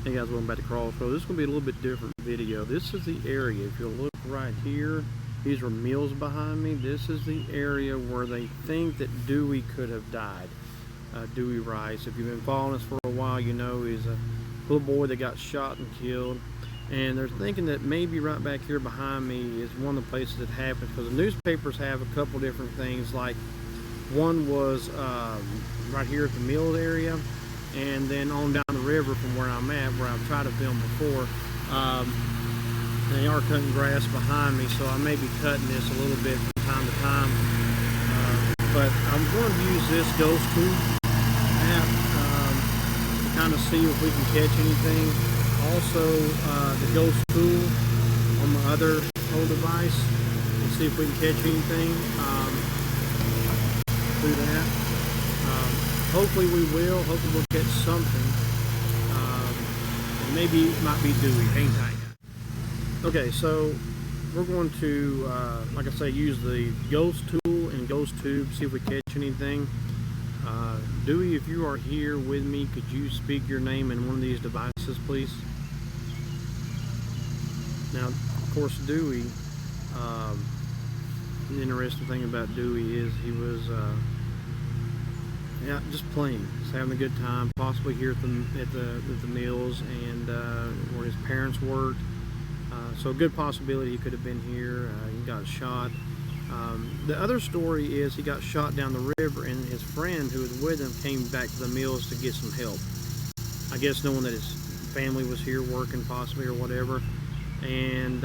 Hey guys, welcome back to Crossroads. This is going to be a little bit different video. This is the area, if you'll look right here, these are mills behind me. This is the area where they think that Dewey could have died. Dewey Rice. If you've been following us for a while, you know he's a little boy that got shot and killed. And they're thinking that maybe right back here behind me is one of the places that happened, because the newspapers have a couple different things. Like one was right here at the mills area, and then on down the river from where I'm at, where I've tried to film before. They are cutting grass behind me, so I may be cutting this a little bit from time to time. But I'm going to use this ghost tube app to kind of see if we can catch anything. Also, the ghost tool on my other old device, and see if we can catch anything through that. Hopefully we will. Hopefully we'll catch something. And maybe it might be Dewey. Hang tight. Okay, so we're going to, like I say, use the ghost tool and ghost tube, see if we catch anything. Dewey, if you are here with me, could you speak your name in one of these devices, please? Now, of course, Dewey, the interesting thing about Dewey is he was yeah, just playing, just having a good time, possibly here at the mills and where his parents worked. So a good possibility he could have been here. He got shot. The other story is he got shot down the river, and his friend who was with him came back to the mills to get some help. I guess knowing that his family was here working possibly or whatever. And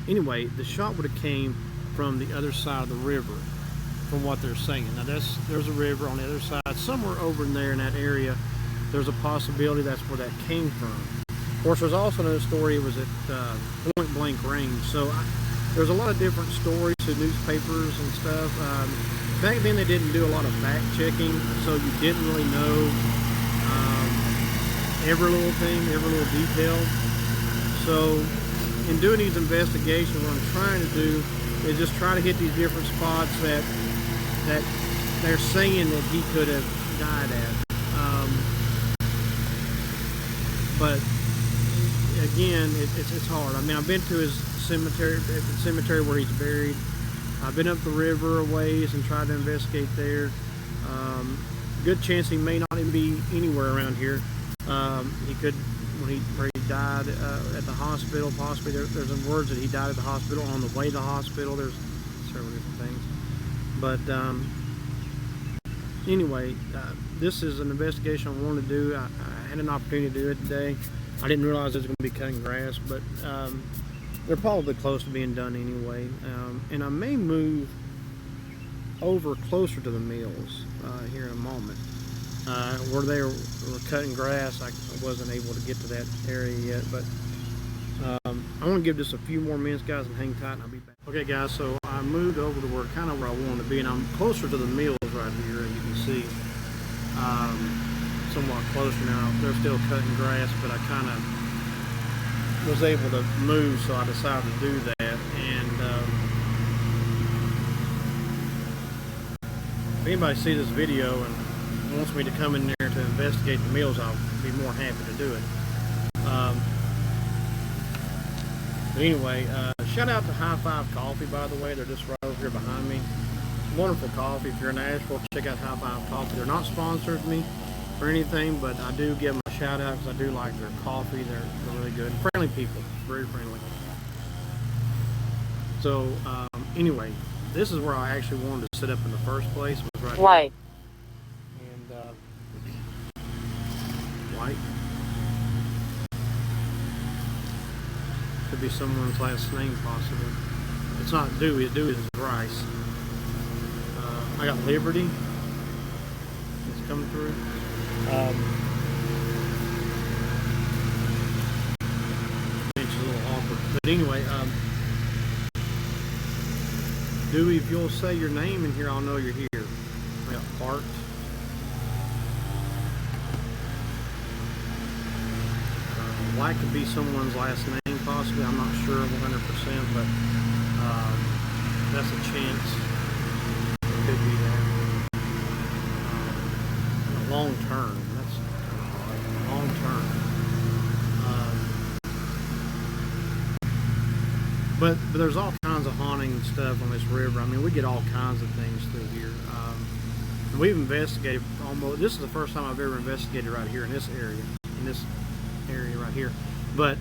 anyway, the shot would have came from the other side of the river, from what they're saying. Now there's a river on the other side, somewhere over in there in that area. There's a possibility that's where that came from. Of course, there's also another story. It was at point blank range. So there's a lot of different stories to newspapers and stuff. Back then they didn't do a lot of fact checking, so you didn't really know every little thing, every little detail. So in doing these investigations, what I'm trying to do is just try to hit these different spots that they're saying that he could have died at. But again, it's hard. I mean, I've been to his cemetery, the cemetery where he's buried. I've been up the river a ways and tried to investigate there. Good chance he may not even be anywhere around here. He could, where he died at the hospital, possibly. There's words that he died at the hospital, on the way to the hospital. There's several different things. But anyway, this is an investigation I wanted to do. I had an opportunity to do it today. I didn't realize it was going to be cutting grass, but they're probably close to being done anyway. And I may move over closer to the mills here in a moment. Where they were cutting grass, I wasn't able to get to that area yet, but I want to give this a few more minutes, guys, and hang tight, and I'll be back. Okay, guys, so I moved over to where I wanted to be, and I'm closer to the mills right here, as you can see. Somewhat closer now. They're still cutting grass, but I kind of was able to move, so I decided to do that. And if anybody sees this video and wants me to come in there to investigate the mills, I'll be more happy to do it. But anyway, shout out to High Five Coffee, by the way. They're just right over here behind me. Wonderful coffee. If you're in Asheville, check out High Five Coffee. They're not sponsored me or anything, but I do give them a shout out because I do like their coffee. They're really good. Friendly people. Very friendly. So anyway, this is where I actually wanted to sit up in the first place. Was right White. Here. And White. Could be someone's last name, possibly. It's not Dewey. Dewey is Rice. I got Liberty. It's coming through. It's a little awkward. But anyway, Dewey, if you'll say your name in here, I'll know you're here. I got parked. White could be someone's last name, possibly. I'm not sure 100%, but that's a chance. It could be that. Long term. That's long term. But there's all kinds of haunting stuff on this river. I mean, we get all kinds of things through here. And we've investigated almost. This is the first time I've ever investigated right here in this area right here. But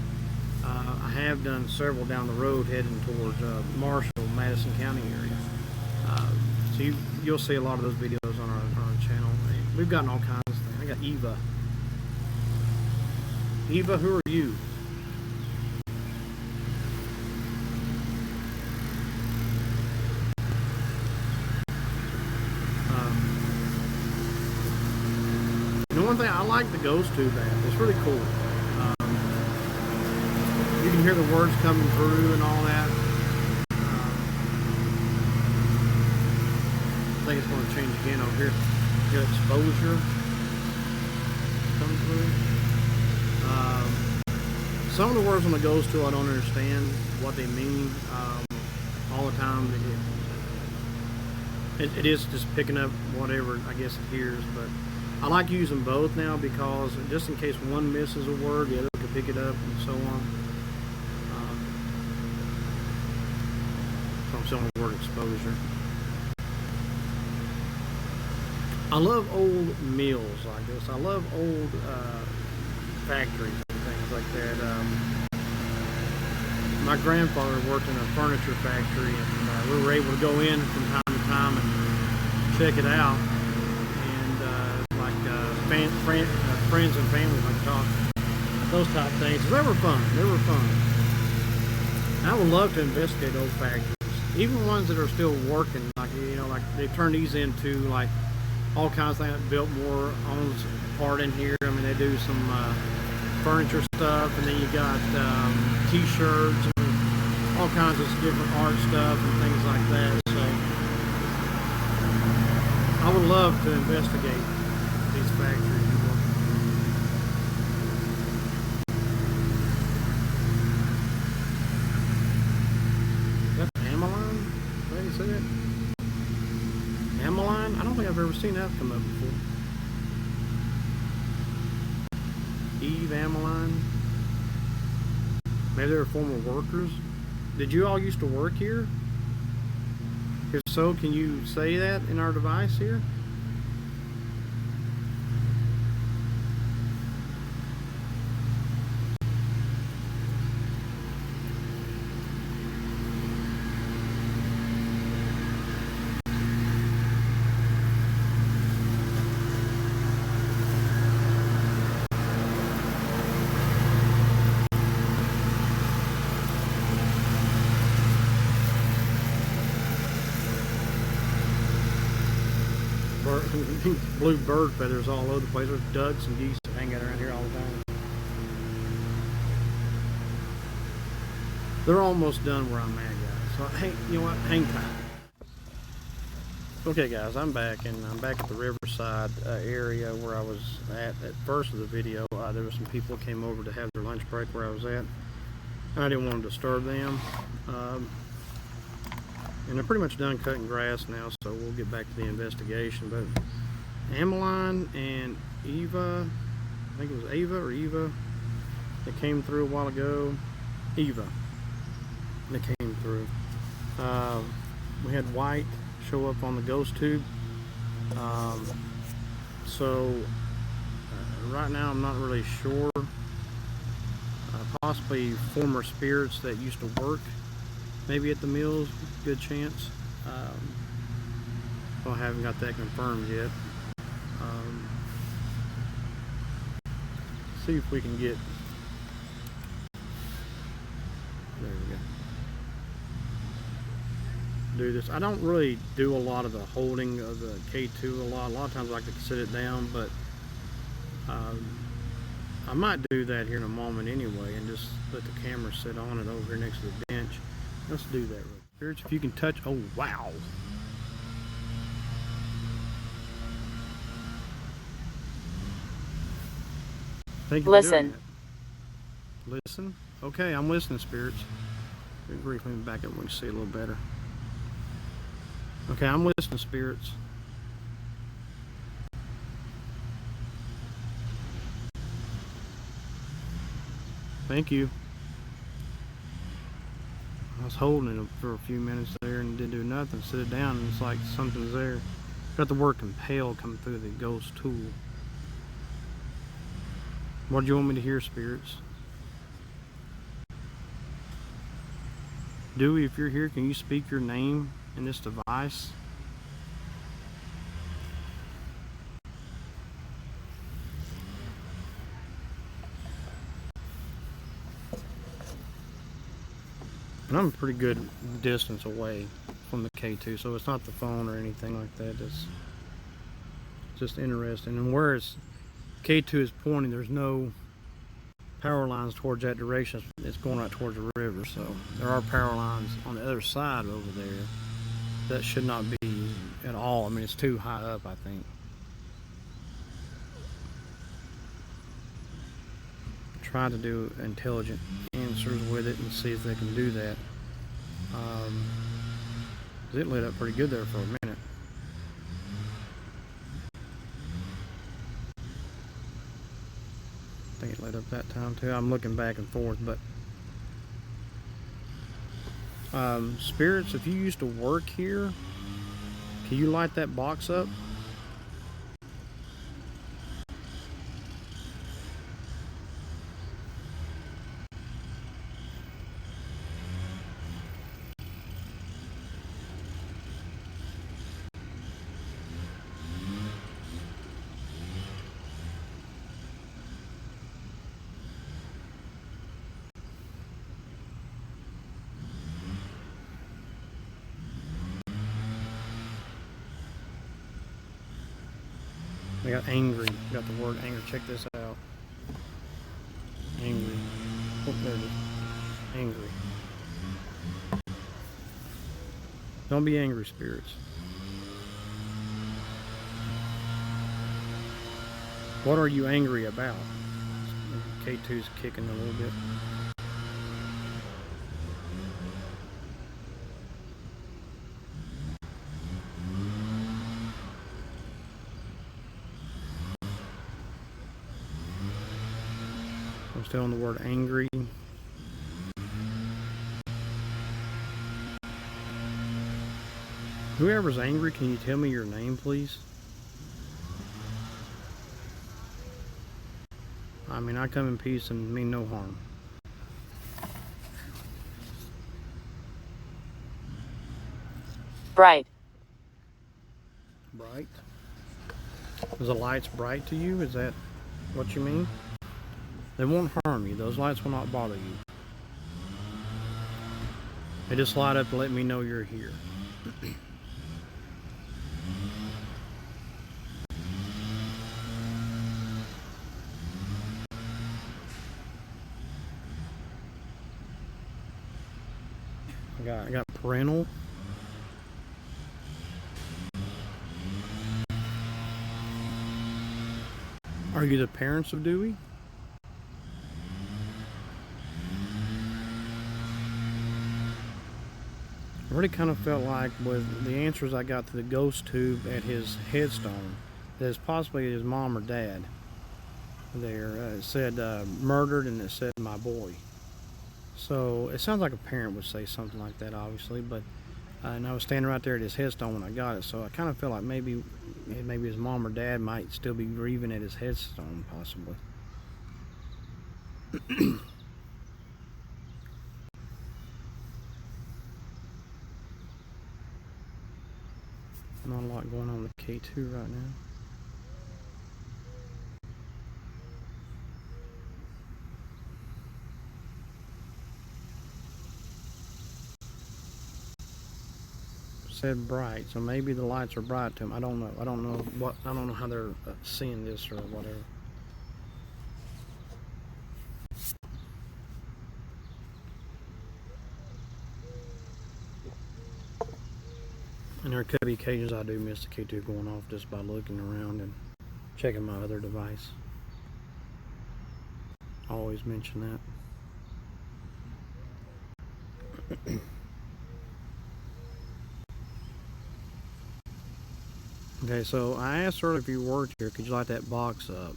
I have done several down the road heading towards Marshall, Madison County area. So you'll see a lot of those videos on our channel. We've gotten all kinds of things. I got Eva. Eva, who are you? One thing I like the ghost tube app. It's really cool. You can hear the words coming through and all that. I think it's going to change again over here. You got exposure coming through. Some of the words on the ghost tool I don't understand what they mean all the time. It is just picking up whatever I guess it hears, but I like using both now because just in case one misses a word, the other can pick it up and so on. So I'm showing the word exposure. I love old mills like this. I love old factories and things like that. My grandfather worked in a furniture factory, and we were able to go in from time to time and check it out. Friends and family like to talk, those type of things. They were fun. I would love to investigate those factories, even ones that are still working. Like like they turned these into like all kinds of things. Built more on part in here. I mean, they do some furniture stuff, and then you got T-shirts and all kinds of different art stuff and things like that. So I would love to investigate these factories. That's Amaline? Did you say that? Amaline? I don't think I've ever seen that come up before. Eve Amaline? Maybe they were former workers. Did you all used to work here? If so, can you say that in our device here? Blue bird feathers all over the place. There's ducks and geese hanging around here all the time. They're almost done where I'm at, guys. So hey, you know what? Hang tight. Okay, guys, I'm back, and I'm back at the Riverside area where I was at first of the video. There were some people came over to have their lunch break where I was at, and I didn't want to disturb them. And they're pretty much done cutting grass now, so we'll get back to the investigation. But Amaline and Eva, I think it was Ava or Eva, that came through a while ago. Eva, that came through. We had White show up on the ghost tube. Right now I'm not really sure. Possibly former spirits that used to work maybe at the mills, good chance. Well, I haven't got that confirmed yet. See if we can get, there we go, do this. I don't really do a lot of the holding of the K2 a lot of times I like to sit it down, but I might do that here in a moment anyway, and just let the camera sit on it over here next to the bench. Let's do that. Spirits, if you can touch, oh wow. Thank you. Listen. Listen? Okay, I'm listening, spirits. Good grief, let me back up and we can see a little better. Okay, I'm listening, spirits. Thank you. was holding it for a few minutes there and didn't do nothing. Sit it down and it's like something's there. Got the word compel coming through the ghost tool. What do you want me to hear, spirits? Dewey, if you're here, can you speak your name in this device? And I'm a pretty good distance away from the K2, so it's not the phone or anything like that. It's just interesting. And where K2 is pointing, there's no power lines towards that direction. It's going right towards the river, so there are power lines on the other side over there. That should not be at all. I mean, it's too high up, I think. Try to do intelligent answers with it and see if they can do that. It lit up pretty good there for a minute. I think it lit up that time too. I'm looking back and forth, but spirits, if you used to work here, can you light that box up? I got angry. Got the word angry. Check this out. Angry. Oh, there it is. Angry. Don't be angry, spirits. What are you angry about? K2's kicking a little bit. I'm still on the word angry. Whoever's angry, can you tell me your name, please? I mean, I come in peace and mean no harm. Bright. Bright? Is the lights bright to you? Is that what you mean? They won't harm you. Those lights will not bother you. They just light up to let me know you're here. I got parental. Are you the parents of Dewey? I really kind of felt like with the answers I got to the ghost tube at his headstone, that it's possibly his mom or dad there. It said murdered and it said my boy. So it sounds like a parent would say something like that, obviously, but and I was standing right there at his headstone when I got it, so I kind of felt like maybe his mom or dad might still be grieving at his headstone, possibly. Not a lot going on with K2 right now. Said bright, so maybe the lights are bright to them. I don't know. I don't know how they're seeing this or whatever. And there could be occasions I do miss the K2 going off just by looking around and checking my other device. I always mention that. Okay, so I asked her if you worked here, could you light that box up?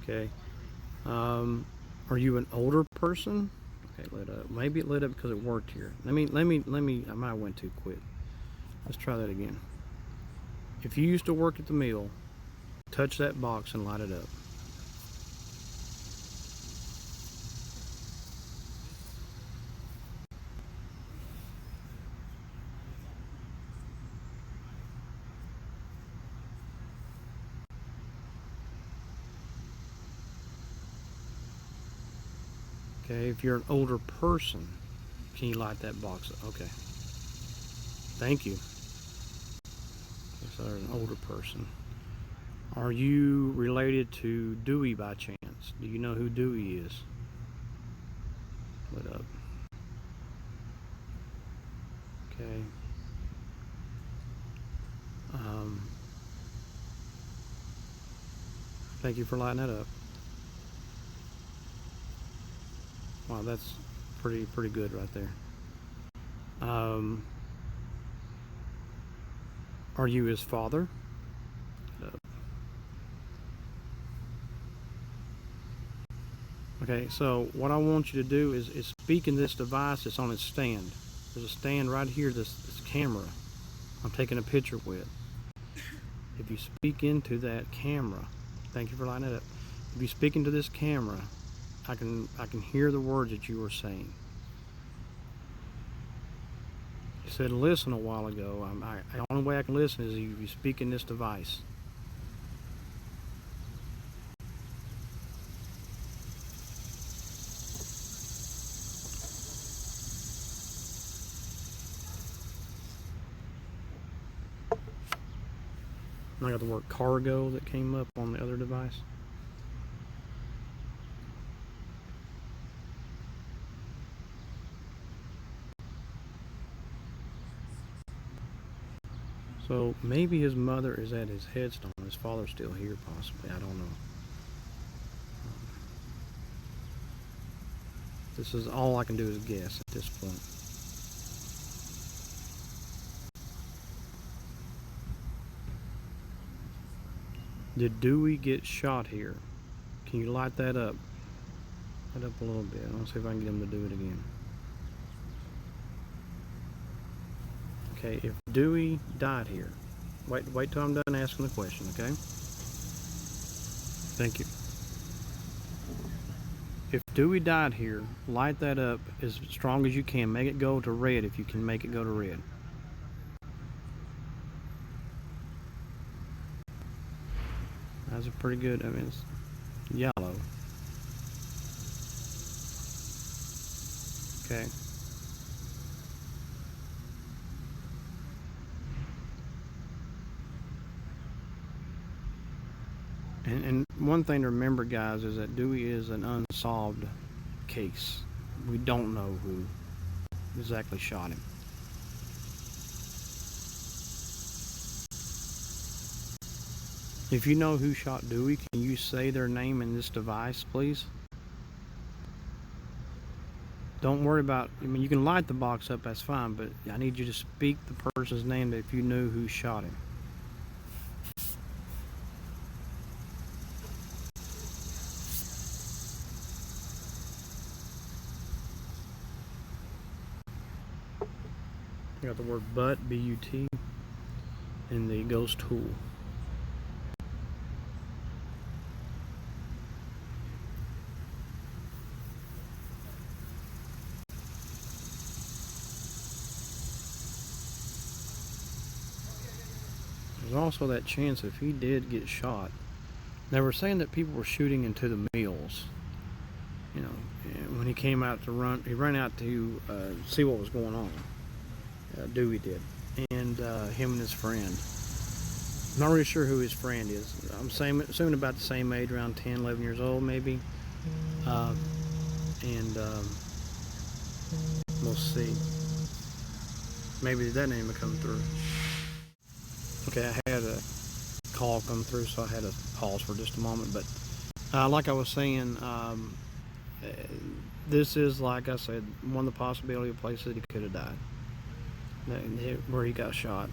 Okay. Are you an older person? Okay, lit up. Maybe it lit up because it worked here. Let me. I might have went too quick. Let's try that again. If you used to work at the mill, touch that box and light it up. Okay, if you're an older person, can you light that box up? Okay. Thank you. So there's an older person. Are you related to Dewey by chance? Do you know who Dewey is? Lit up. Okay. Thank you for lighting that up. Wow, that's pretty good right there. Are you his father? Okay, so what I want you to do is speak in this device that's on its stand. There's a stand right here, this camera I'm taking a picture with. If you speak into that camera, thank you for lighting it up. If you speak into this camera, I can hear the words that you were saying. You said listen a while ago. The only way I can listen is if you speak in this device. And I got the word cargo that came up on the other device. So maybe his mother is at his headstone. His father's still here, possibly. I don't know. This is all I can do is guess at this point. Did Dewey get shot here? Can you light that up? Light up a little bit. I'll see if I can get him to do it again. Okay, if Dewey died here, wait till I'm done asking the question, okay? Thank you. If Dewey died here, light that up as strong as you can. Make it go to red if you can make it go to red. That's a pretty good, I mean, it's yellow. Okay. And one thing to remember, guys, is that Dewey is an unsolved case. We don't know who exactly shot him. If you know who shot Dewey, can you say their name in this device, please? Don't worry about, I mean, you can light the box up, that's fine, but I need you to speak the person's name if you knew who shot him. I got the word but, B-U-T, and the ghost tool. There's also that chance if he did get shot. They were saying that people were shooting into the mills. You know, when he came out to run, he ran out to see what was going on. Dewey did, and him and his friend. I'm not really sure who his friend is. I'm assuming about the same age, around 10, 11 years old maybe. We'll see. Maybe that name will come through. Okay, I had a call come through, so I had to pause for just a moment. But like I was saying, this is, like I said, one of the possibility of places that he could have died, where he got shot.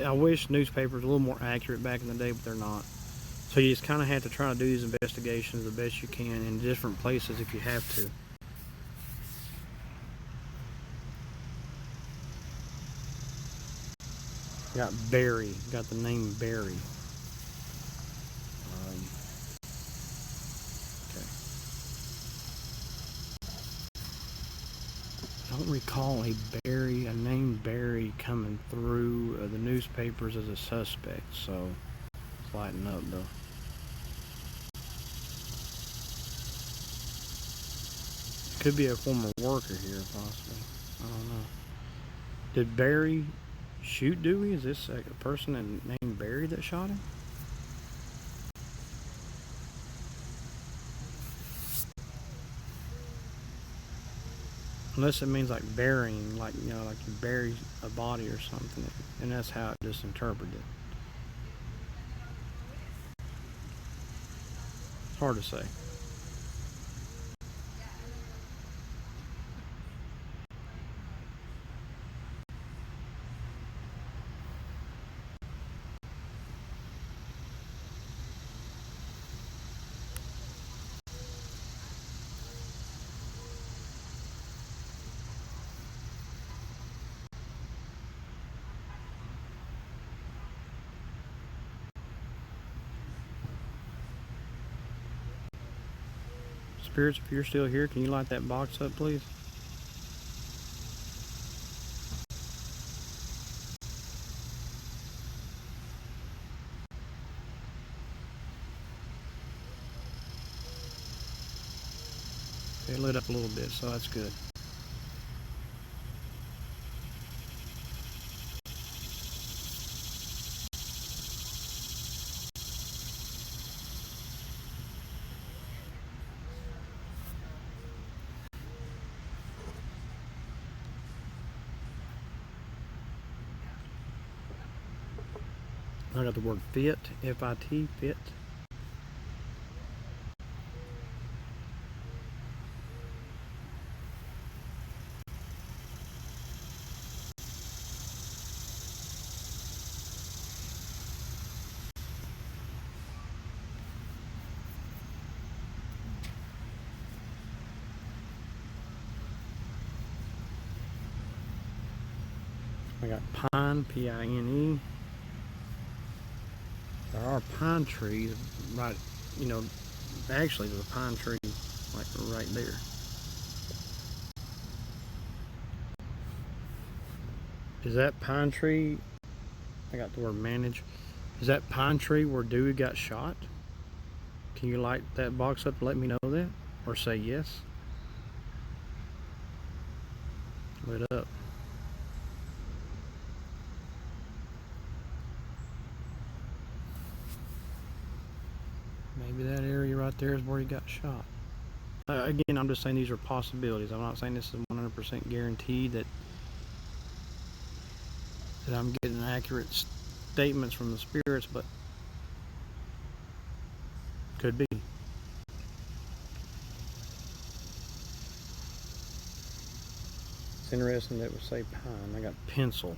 I wish newspapers were a little more accurate back in the day, but they're not. So you just kind of have to try to do these investigations the best you can in different places if you have to. Got Barry, got the name Barry. Okay. I don't recall a name Barry coming through the newspapers as a suspect, so it's lighting up though. Could be a former worker here, possibly. I don't know. Did Barry shoot Dewey? Is this a person named Barry that shot him? Unless it means like burying, like, you know, like you bury a body or something, and that's how it just interpreted it. It's hard to say. Spirits, if you're still here, can you light that box up, please? It lit up a little bit, so that's good. I got the word fit, F-I-T, fit. I got pine, P-I-N-E. There are pine trees right, you know, actually there's a pine tree like right there. Is that pine tree, I got the word manage, is that pine tree where Dewey got shot? Can you light that box up and let me know that? Or say yes? Lit up. Maybe that area right there is where he got shot. Again, I'm just saying these are possibilities. I'm not saying this is 100% guaranteed that I'm getting accurate statements from the spirits, but could be. It's interesting that it would say pine. I got pencil.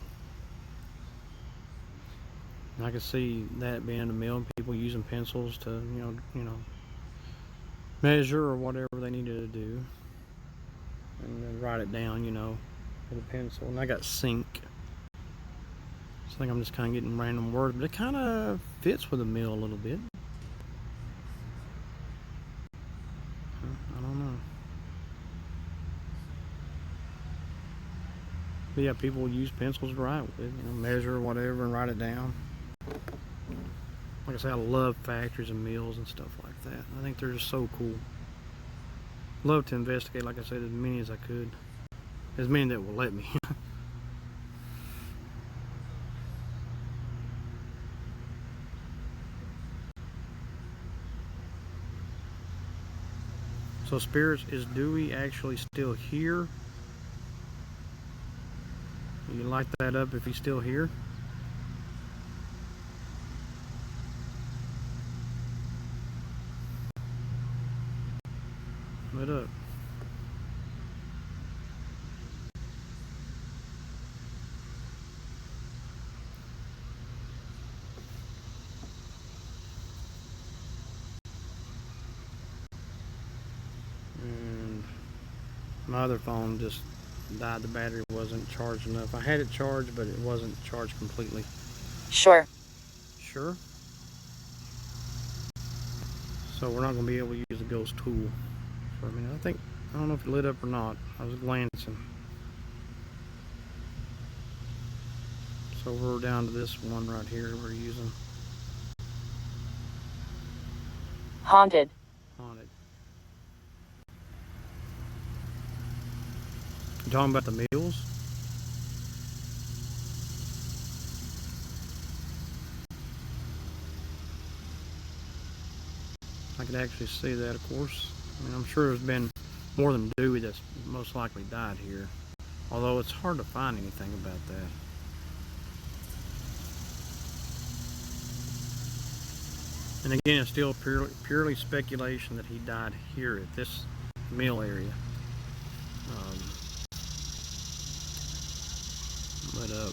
And I could see that being a mill, people using pencils to, you know, measure or whatever they needed to do, and then write it down, you know, with a pencil. And I got sink. I think I'm just kind of getting random words, but it kind of fits with a mill a little bit. I don't know. But yeah, people use pencils to write with, you know, measure or whatever and write it down. Like I say, I love factories and mills and stuff like that. I think they're just so cool. Love to investigate, like I said, as many as I could. As many that will let me. So spirits, is Dewey actually still here? You light that up if he's still here? Lit up. My other phone just died. The battery wasn't charged enough. I had it charged, but it wasn't charged completely. Sure. Sure. So we're not going to be able to use the ghost tool for a minute. I don't know if it lit up or not. I was glancing. So we're down to this one right here we're using. Haunted. Haunted. You talking about the meals? I could actually see that, of course. I mean, I'm sure there's been more than Dewey that's most likely died here. Although it's hard to find anything about that. And again, it's still purely speculation that he died here at this mill area. Lit up.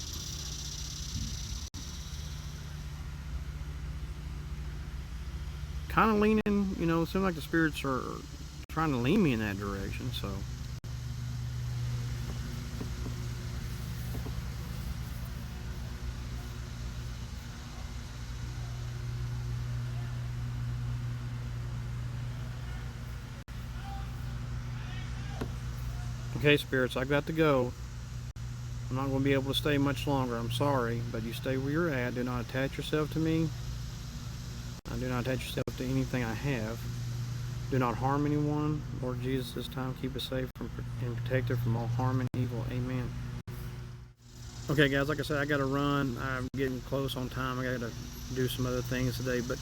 Kind of leaning, you know, it seems like the spirits are trying to lean me in that direction, so. Okay, spirits, I got to go. I'm not going to be able to stay much longer. I'm sorry, but you stay where you're at. Do not attach yourself to me. Do not attach yourself to anything I have. Do not harm anyone. Lord Jesus, this time keep us safe and protected from all harm and evil. Amen. Okay, guys, like I said, I got to run. I'm getting close on time. I got to do some other things today, but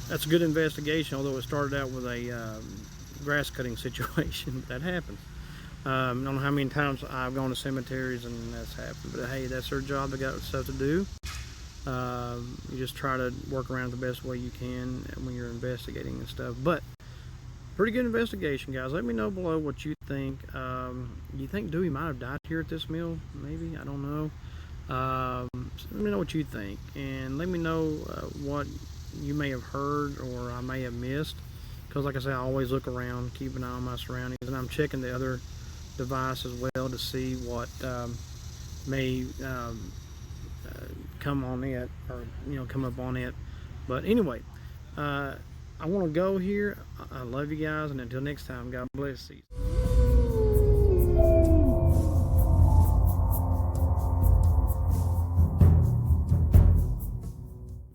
that's a good investigation, although it started out with a grass cutting situation. That happens. I don't know how many times I've gone to cemeteries and that's happened, but hey, that's their job. They got stuff to do. You just try to work around it the best way you can when you're investigating and stuff. But pretty good investigation, guys. Let me know below what you think. You think Dewey might have died here at this mill? Maybe, I don't know. So let me know what you think, and let me know what you may have heard or I may have missed. Because like I said, I always look around, keep an eye on my surroundings, and I'm checking the other device as well to see what may come on it, or come up on it. But anyway, I want to go here. I love you guys, and until next time, God bless you.